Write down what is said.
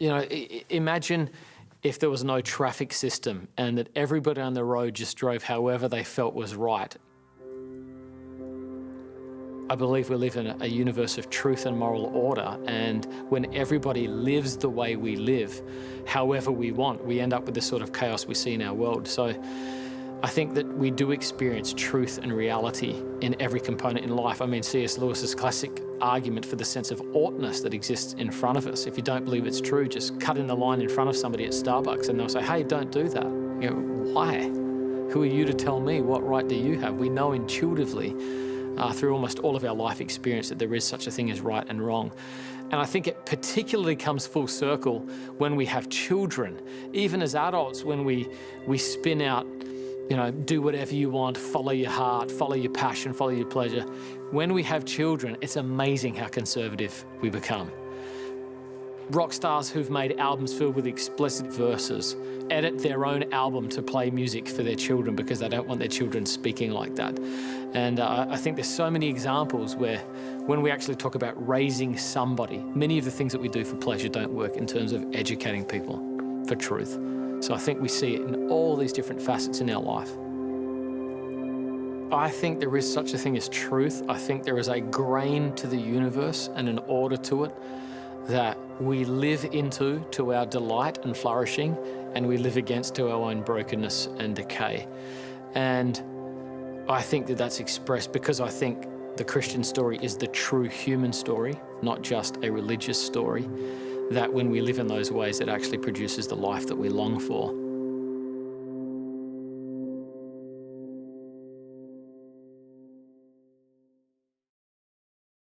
Imagine if there was no traffic system and that everybody on the road just drove however they felt was right. I believe we live in a universe of truth and moral order, and when everybody lives the way we live, however we want, we end up with the sort of chaos we see in our world. So I think that we do experience truth and reality in every component in life. I mean, C.S. Lewis's classic argument for the sense of oughtness that exists in front of us. If you don't believe it's true, just cut in the line in front of somebody at Starbucks and they'll say, hey, don't do that. You know, why? Who are you to tell me? What right do you have? We know intuitively through almost all of our life experience that there is such a thing as right and wrong. And I think it particularly comes full circle when we have children. Even as adults, when we spin out, do whatever you want, follow your heart, follow your passion, follow your pleasure. When we have children, it's amazing how conservative we become. Rock stars who've made albums filled with explicit verses edit their own album to play music for their children because they don't want their children speaking like that. And I think there's so many examples where when we actually talk about raising somebody, many of the things that we do for pleasure don't work in terms of educating people for truth. So I think we see it in all these different facets in our life. I think there is such a thing as truth. I think there is a grain to the universe and an order to it that we live into to our delight and flourishing, and we live against to our own brokenness and decay. And I think that that's expressed because I think the Christian story is the true human story, not just a religious story, that when we live in those ways, it actually produces the life that we long for.